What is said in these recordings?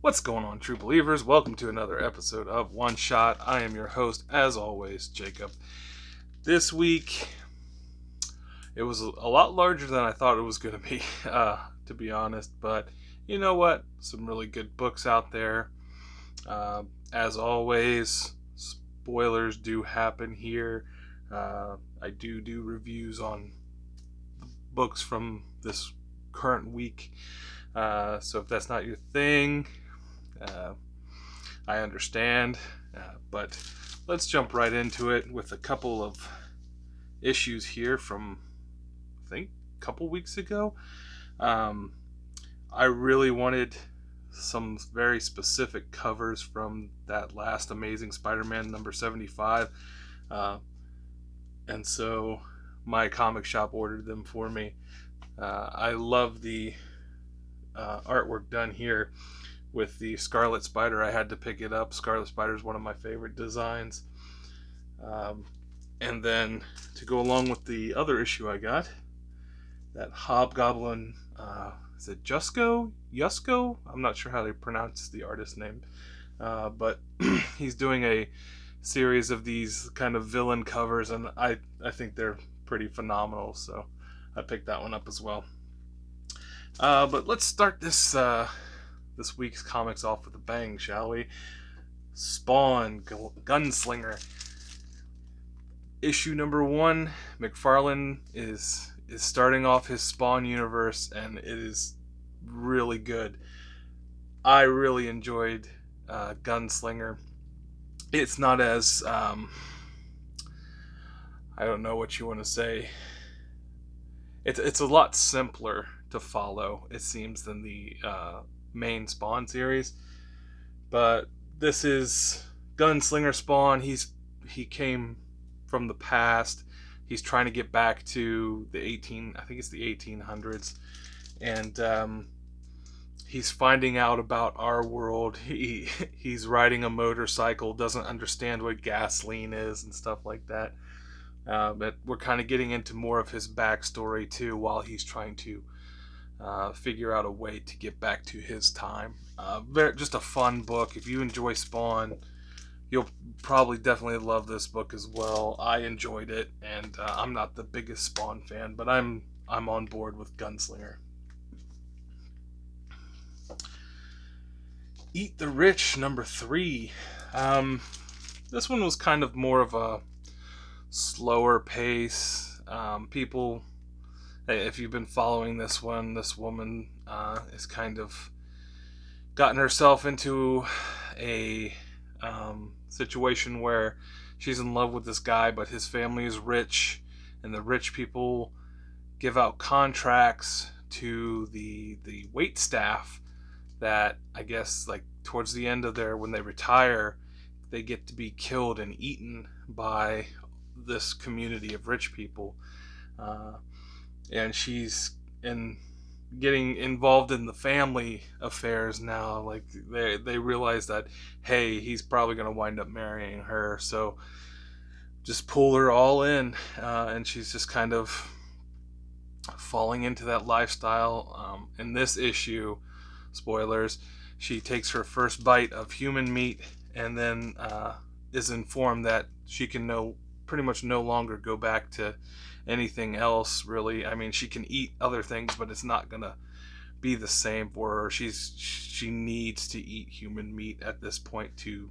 What's going on, true believers? Welcome to another episode of One Shot. I am your host, as always, Jacob. This week, it was a lot larger than I thought it was going to be, to be honest. But you know what? Some really good books out there. As always, spoilers do happen here. I do reviews on books from this current week. So if that's not your thing, I understand, but let's jump right into it with a couple of issues here from, I think, a couple weeks ago. I really wanted some very specific covers from that last Amazing Spider-Man number 75, and so my comic shop ordered them for me. I love the artwork done here with the Scarlet Spider. I had to pick it up. Scarlet Spider is one of my favorite designs. And then to go along with the other issue I got, that Hobgoblin, is it Yusko? I'm not sure how they pronounce the artist name. But he's doing a series of these kind of villain covers, and I think they're pretty phenomenal, so I picked that one up as well. But let's start this week's comics off with a bang, shall we? Spawn, Gunslinger. Issue number 1, Mcfarlane is starting off his Spawn universe, and it is really good. I really enjoyed Gunslinger. It's not as, I don't know what you want to say. It's a lot simpler to follow, it seems, than the main Spawn series. But this is Gunslinger Spawn. He came from the past. He's trying to get back to the 1800s, and he's finding out about our world. He's riding a motorcycle, doesn't understand what gasoline is and stuff like that. But we're kind of getting into more of his backstory too, while he's trying to figure out a way to get back to his time. Just a fun book. If you enjoy Spawn, you'll probably definitely love this book as well. I enjoyed it, and I'm not the biggest Spawn fan, but I'm on board with Gunslinger. Eat the Rich, number 3. This one was kind of more of a slower pace. People, if you've been following this one, this woman is kind of gotten herself into a situation where she's in love with this guy, but his family is rich, and the rich people give out contracts to the wait staff that, I guess, like towards the end of when they retire, they get to be killed and eaten by this community of rich people. And she's getting involved in the family affairs now. Like they realize that, hey, he's probably going to wind up marrying her, so just pull her all in, and she's just kind of falling into that lifestyle. In this issue, spoilers, she takes her first bite of human meat, and then is informed that she can pretty much no longer go back to anything else, really. I mean, she can eat other things, but it's not gonna be the same for her. She needs to eat human meat at this point to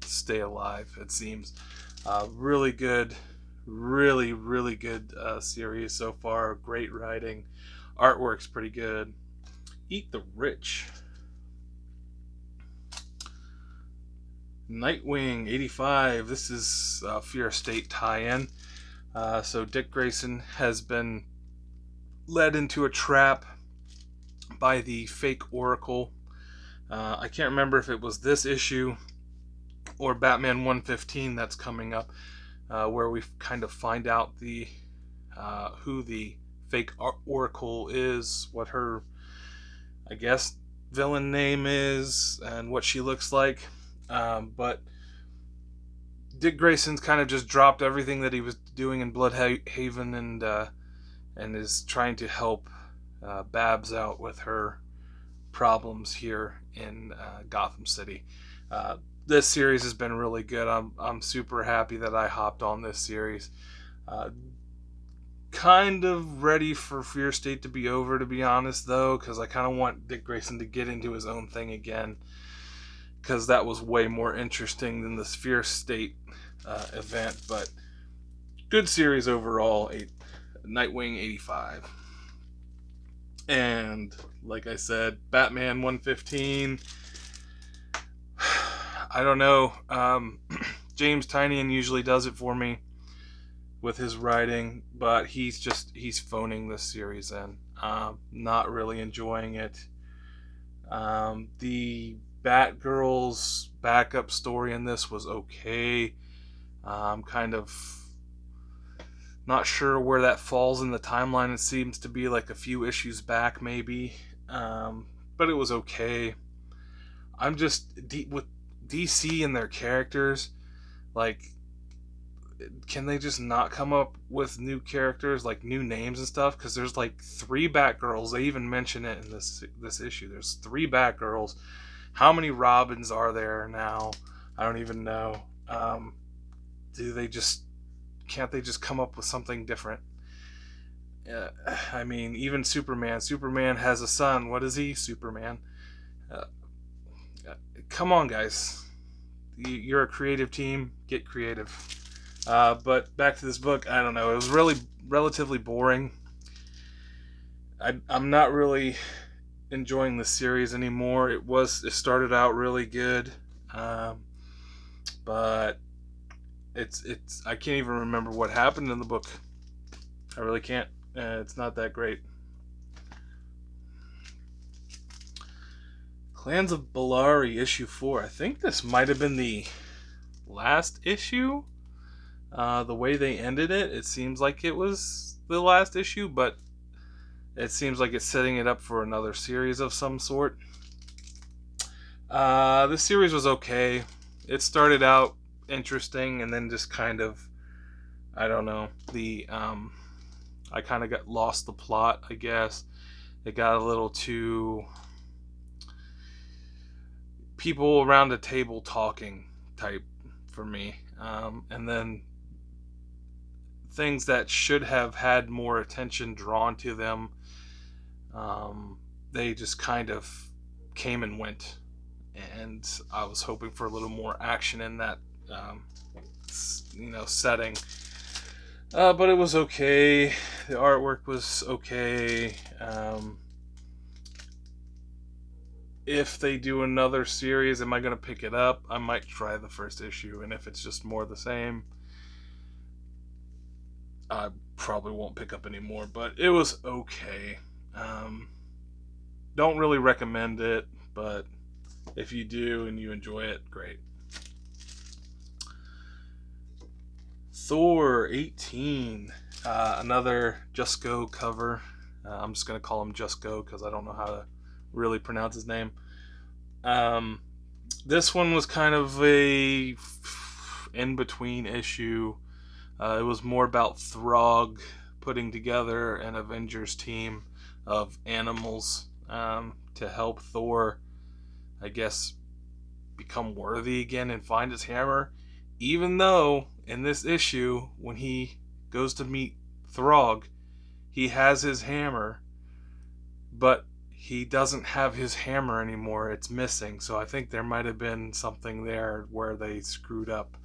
stay alive, it seems. Really good, really good series so far. Great writing, artwork's pretty good. Eat the Rich. Nightwing 85. This is Fear State tie-in. So Dick Grayson has been led into a trap by the fake Oracle. I can't remember if it was this issue or Batman 115 that's coming up, where we kind of find out who the fake Oracle is, what her, I guess, villain name is, and what she looks like. But Dick Grayson's kind of just dropped everything that he was doing in Bloodhaven, and is trying to help Babs out with her problems here in Gotham City. This series has been really good. I'm super happy that I hopped on this series. Uh, Kind of ready for Fear State to be over, to be honest, though, because I kind of want Dick Grayson to get into his own thing again, because that was way more interesting than this Fear State event. But good series overall. Nightwing 85. And like I said, Batman 115. I don't know. James Tynion usually does it for me with his writing, but he's phoning this series in. Not really enjoying it. The Batgirl's backup story in this was okay. Kind of not sure where that falls in the timeline. It seems to be like a few issues back, maybe. But it was okay. I'm just with DC and their characters. Like, can they just not come up with new characters, like new names and stuff? Because there's like 3 Batgirls. They even mention it in this issue. There's 3 Batgirls. How many Robins are there now? I don't even know. Can't they just come up with something different? I mean, even Superman. Superman has a son. What is he? Superman. Come on, guys. You're a creative team. Get creative. But back to this book. I don't know. It was really relatively boring. I'm not really enjoying the series anymore. It started out really good, but I can't even remember what happened in the book. I really can't. It's not that great. Clans of Ballari, issue 4. I think this might have been the last issue. The way they ended it, it seems like it was the last issue, but it seems like it's setting it up for another series of some sort. This series was okay. It started out interesting and then just kind of, I don't know, I kind of got lost the plot, I guess. It got a little too people around a table talking type for me. And then things that should have had more attention drawn to them, they just kind of came and went. And I was hoping for a little more action in that, setting. But it was okay. The artwork was okay. If they do another series, am I going to pick it up? I might try the first issue, and if it's just more the same, I probably won't pick up anymore. But it was okay. Don't really recommend it, but if you do and you enjoy it, great. Thor 18, another Just Go cover. I'm just going to call him Just Go because I don't know how to really pronounce his name. This one was kind of a in-between issue. It was more about Throg putting together an Avengers team of animals to help Thor, I guess, become worthy again and find his hammer. Even though in this issue, when he goes to meet Throg, he has his hammer, but he doesn't have his hammer anymore. It's missing. So I think there might have been something there where they screwed up.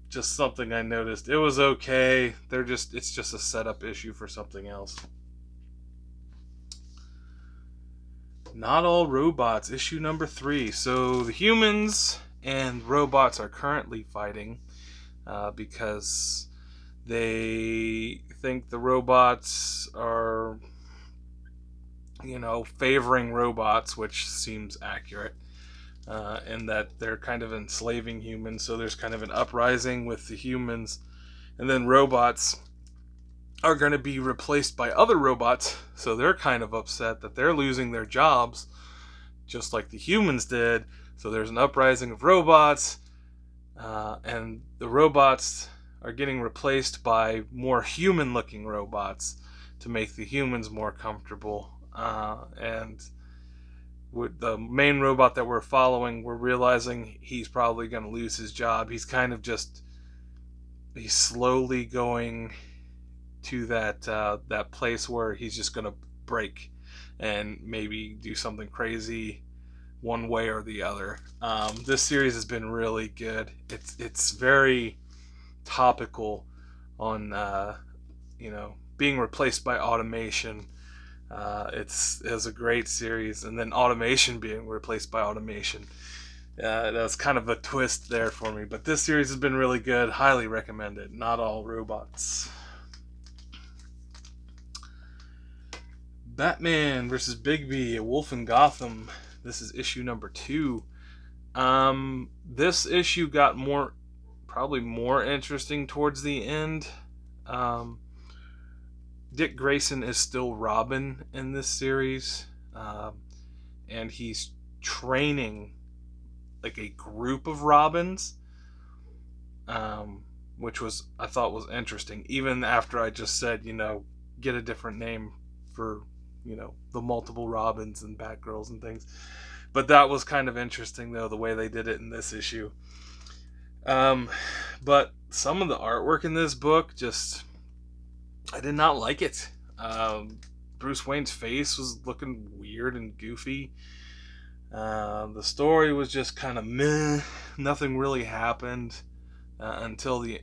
Just something I noticed. It was okay. It's just a setup issue for something else. Not All Robots, issue number 3. So the humans and robots are currently fighting because they think the robots are, favoring robots, which seems accurate, and that they're kind of enslaving humans. So there's kind of an uprising with the humans, and then robots are going to be replaced by other robots, so they're kind of upset that they're losing their jobs, just like the humans did. So there's an uprising of robots, and the robots are getting replaced by more human-looking robots to make the humans more comfortable. and with the main robot that we're following, we're realizing he's probably going to lose his job. He's kind of just he's slowly going to that place where he's just going to break and maybe do something crazy one way or the other. This series has been really good. It's very topical on being replaced by automation. It's a great series, and then automation being replaced by automation. That's kind of a twist there for me. But this series has been really good. Highly recommended. Not all robots. Batman versus Bigby, A Wolf in Gotham. This is issue number 2. This issue got probably more interesting towards the end. Dick Grayson is still Robin in this series, and he's training like a group of Robins, which I thought was interesting. Even after I just said, get a different name for the multiple Robins and Batgirls and things. But that was kind of interesting, though, the way they did it in this issue. But some of the artwork in this book, I did not like it. Bruce Wayne's face was looking weird and goofy. The story was just kind of meh. Nothing really happened until the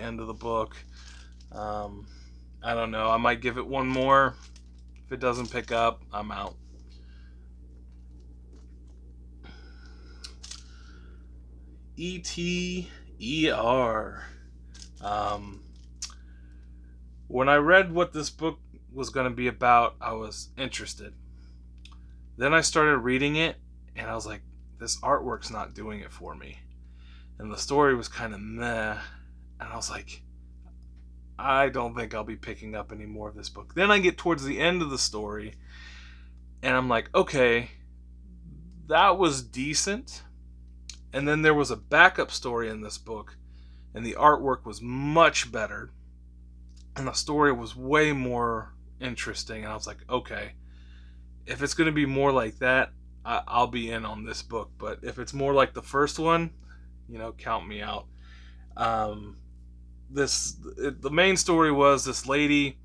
end of the book. I don't know. I might give it one more. If it doesn't pick up, I'm out. E.T.E.R. When I read what this book was going to be about, I was interested. Then I started reading it, and I was like, this artwork's not doing it for me. And the story was kind of meh. And I was like, I don't think I'll be picking up any more of this book. Then I get towards the end of the story, and I'm like, okay, that was decent. And then there was a backup story in this book, and the artwork was much better, and the story was way more interesting. And I was like, okay, if it's going to be more like that, I'll be in on this book. But if it's more like the first one, count me out. The main story was this lady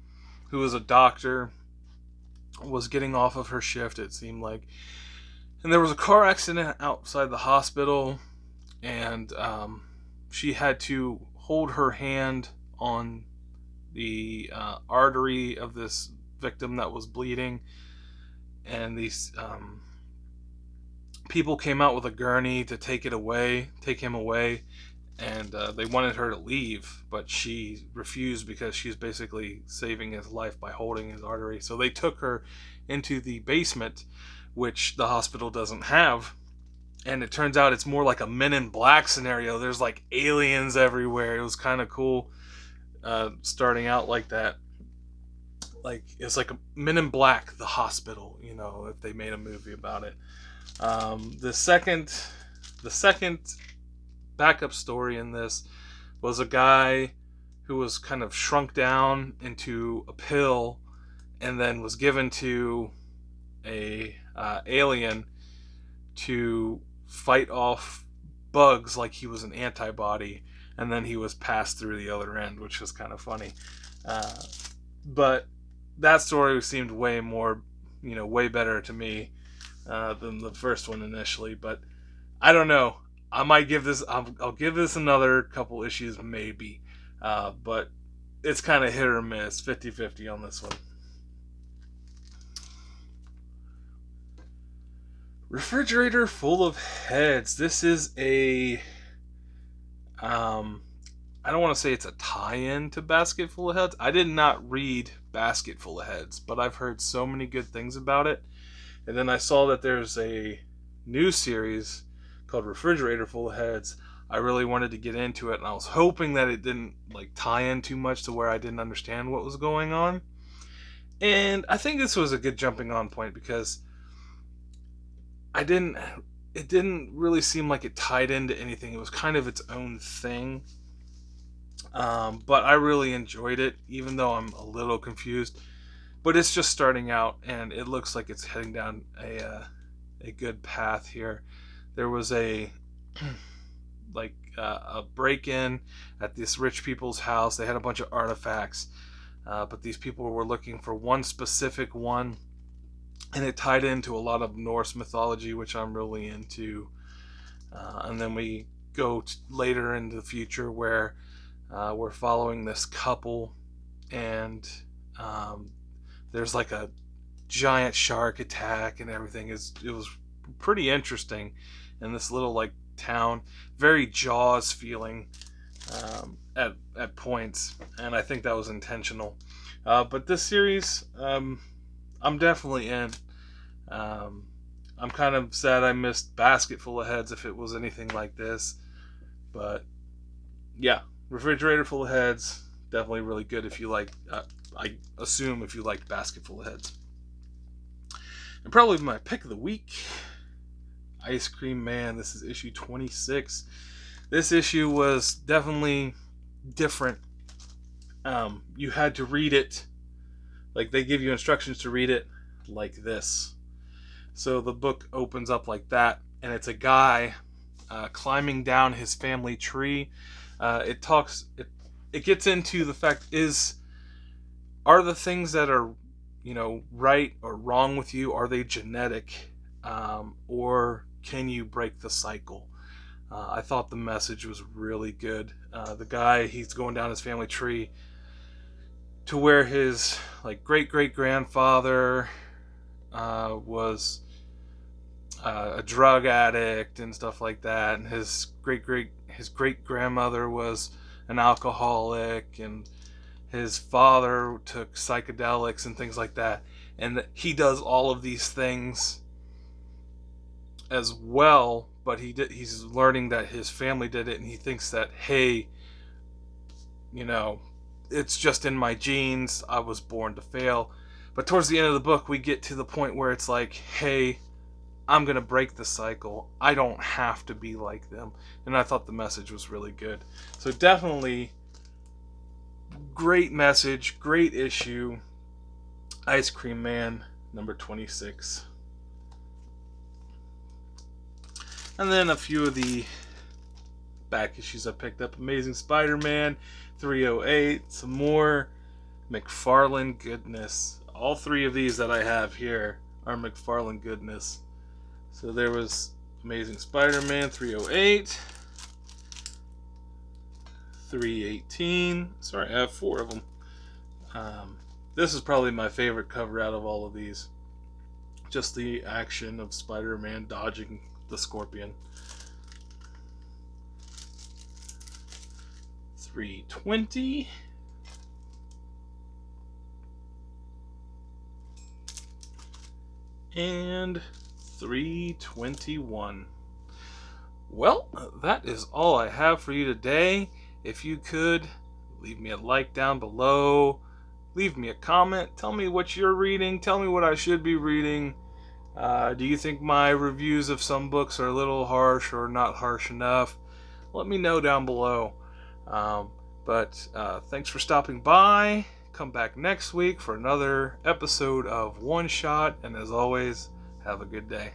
who was a doctor was getting off of her shift, it seemed like, and there was a car accident outside the hospital, and she had to hold her hand on the artery of this victim that was bleeding, and these people came out with a gurney to take him away, and they wanted her to leave, but she refused because she's basically saving his life by holding his artery. So they took her into the basement, which the hospital doesn't have, and it turns out it's more like a Men in Black scenario. There's like aliens everywhere. It was kind of cool starting out like that. Like, it's like a Men in Black, the hospital, if they made a movie about it. The second backup story in this was a guy who was kind of shrunk down into a pill, and then was given to a alien to fight off bugs like he was an antibody, and then he was passed through the other end, which was kind of funny. But that story seemed way better to me than the first one initially. But I don't know. I might give this. I'll give this another couple issues, maybe. But it's kind of hit or miss, 50-50 on this one. Refrigerator Full of Heads. This is a I don't want to say it's a tie-in to Basket Full of Heads. I did not read Basket Full of Heads, but I've heard so many good things about it. And then I saw that there's a new series called Refrigerator Full of Heads. I really wanted to get into it, and I was hoping that it didn't tie in too much to where I didn't understand what was going on. And I think this was a good jumping on point, because it didn't really seem like it tied into anything. It was kind of its own thing. But I really enjoyed it, even though I'm a little confused. but it's just starting out, and it looks like it's heading down a good path here. There was a a break-in at this rich people's house. They had a bunch of artifacts, but these people were looking for one specific one, and it tied into a lot of Norse mythology, which I'm really into. And then we go later into the future where we're following this couple, and there's like a giant shark attack and everything. It was pretty interesting in this little like town, very Jaws feeling at points, and I think that was intentional. But this series, I'm definitely in. I'm kind of sad I missed Basket Full of Heads if it was anything like this, but yeah, Refrigerator Full of Heads, definitely really good if you like. I assume if you like Basket Full of Heads. And probably my pick of the week, Ice Cream Man. This is issue 26. This issue was definitely different. You had to read it, like they give you instructions to read it like this. So the book opens up like that, and it's a guy climbing down his family tree. It gets into the fact are the things that are, right or wrong with you, are they genetic, or can you break the cycle? I thought the message was really good. The guy, he's going down his family tree to where his great great grandfather was a drug addict and stuff like that, and his great grandmother was an alcoholic, and his father took psychedelics and things like that, and he does all of these things as well, but he's learning that his family did it, and he thinks that, hey, it's just in my genes, I was born to fail. But towards the end of the book, we get to the point where it's like, hey, I'm going to break the cycle. I don't have to be like them. And I thought the message was really good. So definitely great message, great issue. Ice Cream Man, number 26. And then a few of the back issues I picked up. Amazing Spider-Man, 308. Some more Mcfarlane goodness. All three of these that I have here are Mcfarlane goodness. So there was Amazing Spider-Man 308, 318. Sorry, I have 4 of them. This is probably my favorite cover out of all of these. Just the action of Spider-Man dodging the Scorpion. 320. And 321. Well, that is all I have for you today. If you could, leave me a like down below. Leave me a comment. Tell me what you're reading. Tell me what I should be reading. Do you think my reviews of some books are a little harsh or not harsh enough? Let me know down below. But thanks for stopping by. Come back next week for another episode of One Shot. And as always, have a good day.